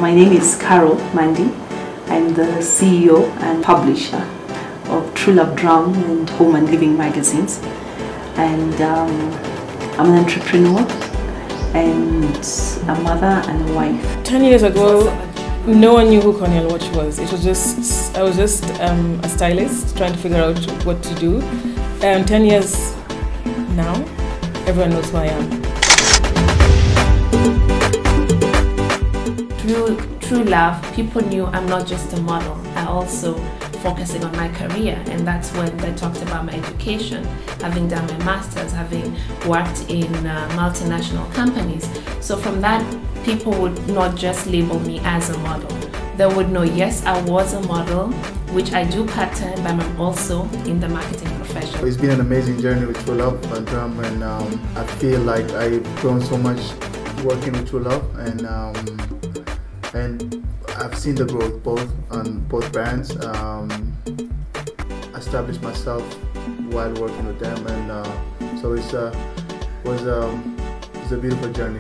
My name is Carol Mandi. I'm the CEO and publisher of True Love Drum and Home and Living magazines. And I'm an entrepreneur and a mother and a wife. 10 years ago, no one knew who Cornell Watch was. It was just, I was just a stylist trying to figure out what to do. And 10 years now, everyone knows who I am. Through True Love, people knew I'm not just a model. I also focusing on my career, and that's when they talked about my education, having done my master's, having worked in multinational companies. So from that, people would not just label me as a model. They would know, yes, I was a model, which I do part-time, but I'm also in the marketing profession. It's been an amazing journey with True Love and Drum, and I feel like I've grown so much working with True Love, and I've seen the growth both on both brands. Established myself while working with them, and so it's a beautiful journey.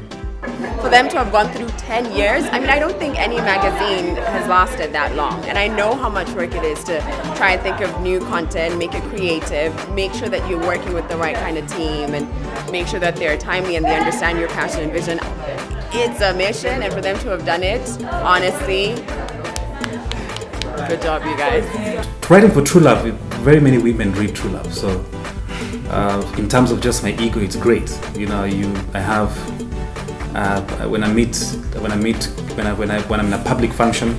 For them to have gone through 10 years, I mean, I don't think any magazine has lasted that long. And I know how much work it is to try and think of new content, make it creative, make sure that you're working with the right kind of team, and make sure that they're timely and they understand your passion and vision. It's a mission, and for them to have done it, honestly, good job, you guys. Writing for True Love, very many women read True Love. So in terms of just my ego, it's great. You know, I have when I'm in a public function,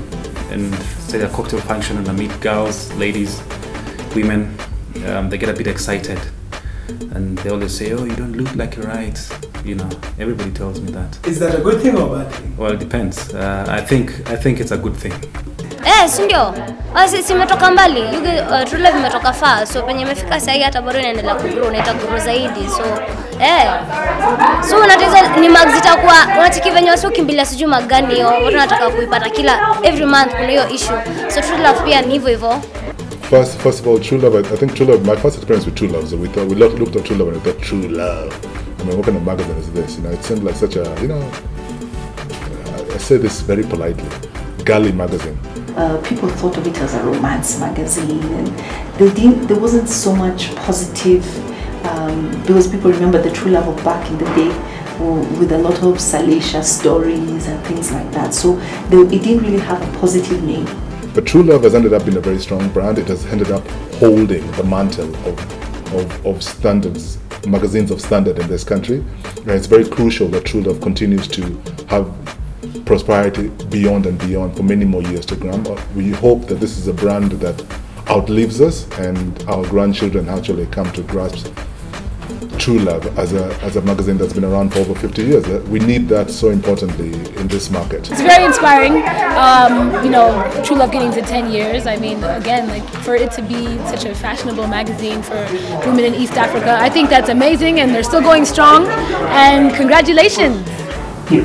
and say a cocktail function, and I meet girls, ladies, women, they get a bit excited, and they always say, "Oh, you don't look like you write." You know, everybody tells me that. Is that a good thing or bad thing? Well, it depends. I think it's a good thing. Sindio. Simetoka mbali. True Love imetoka far. So penye imefika sasa hata bado inaendelea kugrow na itagrow zaidi. So so unataka ni mag zitakuwa unatiki venye wasi ukimbilia siju magani hiyo. Watu wanataka kuipata kila every month kuna hiyo issue. So True Love pia ni hivyo hivyo. First of all, True Love, I think True Love, my first experience with True Love, so we looked at True Love and we thought, True Love. I mean, what kind of magazine is this? You know, it seemed like such a, you know, I say this very politely, girly magazine. People thought of it as a romance magazine, and there wasn't so much positive, because people remember the True Love of back in the day with a lot of salacious stories and things like that. So it didn't really have a positive name. But True Love has ended up being a very strong brand. It has ended up holding the mantle of standards, magazines of standard in this country. And it's very crucial that True Love continues to have prosperity beyond and beyond for many more years to come. We hope that this is a brand that outlives us and our grandchildren actually come to grasp True Love as a magazine that's been around for over 50 years. We need that so importantly in this market. It's very inspiring, you know, True Love getting to 10 years. I mean, again, like for it to be such a fashionable magazine for women in East Africa, I think that's amazing, and they're still going strong, and congratulations.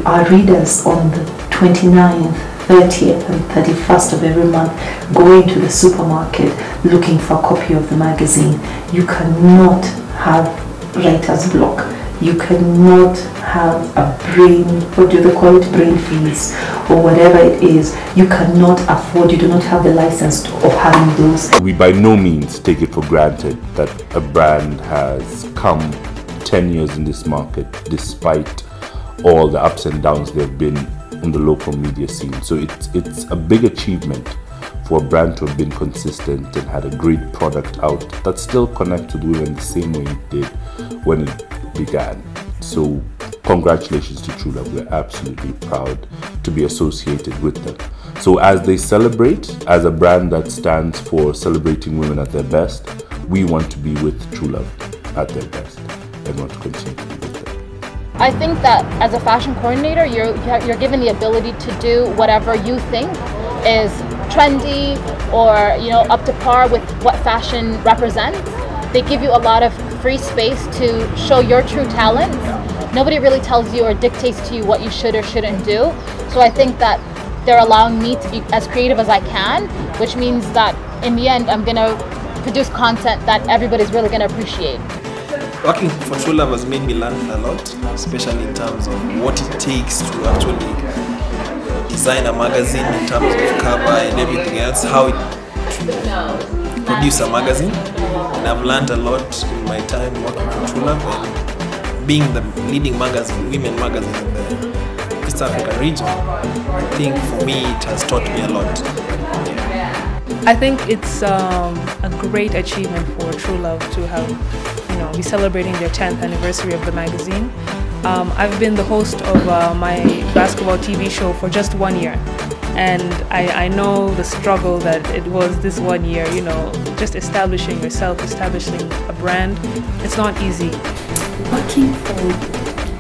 Our readers on the 29th, 30th and 31st of every month go into the supermarket looking for a copy of the magazine. You cannot have writer's block. You cannot have a brain, what do they call it, brain freeze or whatever it is. You cannot afford, you do not have the license of having those. We by no means take it for granted that a brand has come 10 years in this market despite all the ups and downs there have been in the local media scene. So it's a big achievement for a brand to have been consistent and had a great product out that still connects with women the same way it did when it began. So congratulations to True Love. We're absolutely proud to be associated with them. So as they celebrate, as a brand that stands for celebrating women at their best, we want to be with True Love at their best and want to continue to be with them. I think that as a fashion coordinator, you're given the ability to do whatever you think is trendy or, you know, up to par with what fashion represents. They give you a lot of free space to show your true talents. Nobody really tells you or dictates to you what you should or shouldn't do. So I think that they're allowing me to be as creative as I can, which means that in the end, I'm gonna produce content that everybody's really gonna appreciate. Working for True Love has made me learn a lot, especially in terms of what it takes to actually design a magazine in terms of cover and everything else, how it produce a magazine. And I've learned a lot in my time working for True Love and being the leading magazine, women magazine in the East African region. I think for me it has taught me a lot. I think it's a great achievement for True Love to have, be celebrating their 10th anniversary of the magazine. I've been the host of my basketball TV show for just 1 year, and I know the struggle that it was this 1 year, just establishing yourself, establishing a brand. It's not easy. Working for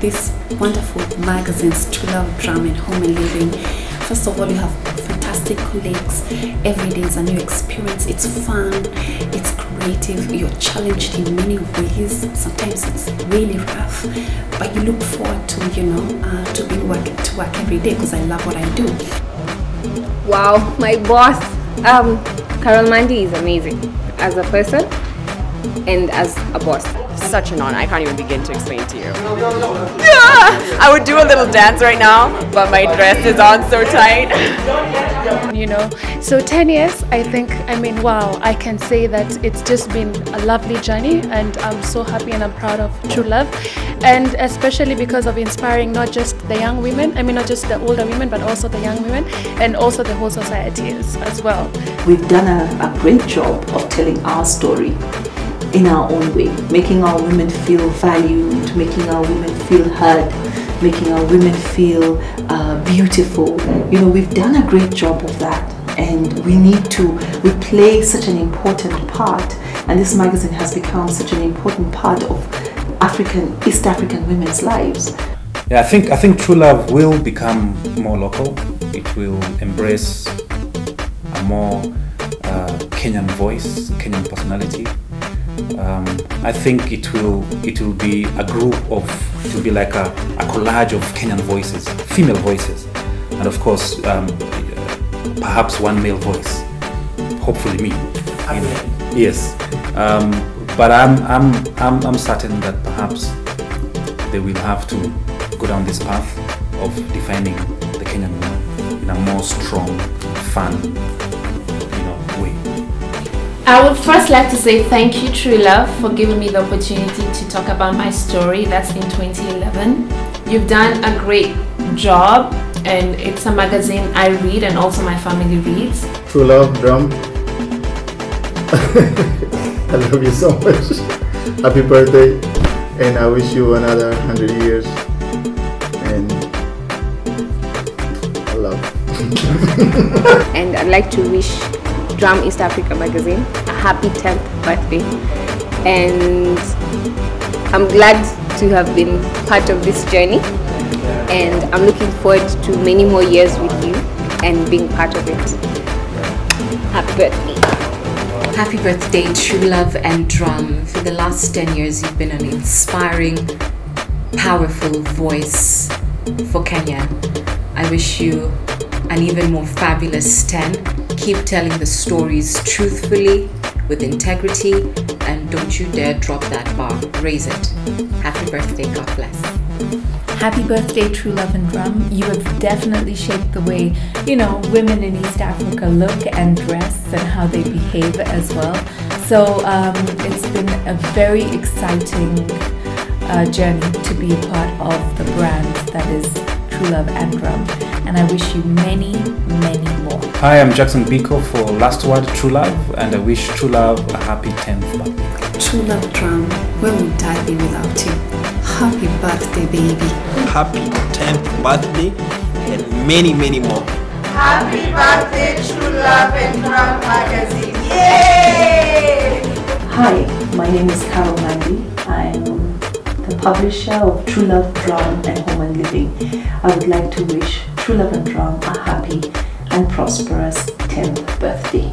these wonderful magazines, True Love, Drum and Home and Living, first of all, you have fantastic colleagues. Every day is a new experience. It's fun, it's creative, you're challenged in many ways. Sometimes it's really rough, but you look forward to, to work every day because I love what I do. Wow, my boss, Carol Mandy, is amazing as a person and as a boss. Such an honor. I can't even begin to explain to you. I would do a little dance right now, but my dress is on so tight. So 10 years, I wow, I can say that it's just been a lovely journey, and I'm so happy and I'm proud of True Love, and especially because of inspiring not just the young women, not just the older women, but also the young women and also the whole society as well. We've done a great job of telling our story in our own way, making our women feel valued, making our women feel heard, making our women feel beautiful. We've done a great job of that, and we play such an important part, and this magazine has become such an important part of East African women's lives. Yeah, I think True Love will become more local. It will embrace a more Kenyan voice, Kenyan personality. I think it will be a group of, it will be like a collage of Kenyan voices, female voices, and of course perhaps one male voice, hopefully me. Yes, but I'm certain that perhaps they will have to go down this path of defining the Kenyan woman in a more strong, fun, way. I would first like to say thank you, True Love, for giving me the opportunity to talk about my story. That's in 2011. You've done a great job, and it's a magazine I read and also my family reads. True Love, Drum. I love you so much. Happy birthday, and I wish you another 100 years. And I love. And I'd like to wish Drum East Africa magazine a happy 10th birthday, and I'm glad to have been part of this journey, and I'm looking forward to many more years with you and being part of it. Happy birthday. Happy birthday, True Love and Drum. For the last 10 years, you've been an inspiring, powerful voice for Kenya. I wish you an even more fabulous 10. Keep telling the stories truthfully, with integrity, and don't you dare drop that bar. Raise it. Happy birthday. God bless. Happy birthday, True Love and Drum. You have definitely shaped the way, women in East Africa look and dress and how they behave as well. So it's been a very exciting journey to be a part of the brand that is True Love and Drum. And I wish you many, many more. Hi, I'm Jackson Biko for Last Word True Love, and I wish True Love a happy 10th birthday. True Love Drum, where would I be without you? Happy birthday, baby. Happy 10th birthday and many, many more. Happy birthday, True Love and Drum magazine. Yay! Hi, my name is Carol Mandy. I'm the publisher of True Love, Drum and Home and Living. I would like to wish True Love and Drum a happy and prosperous 10th birthday.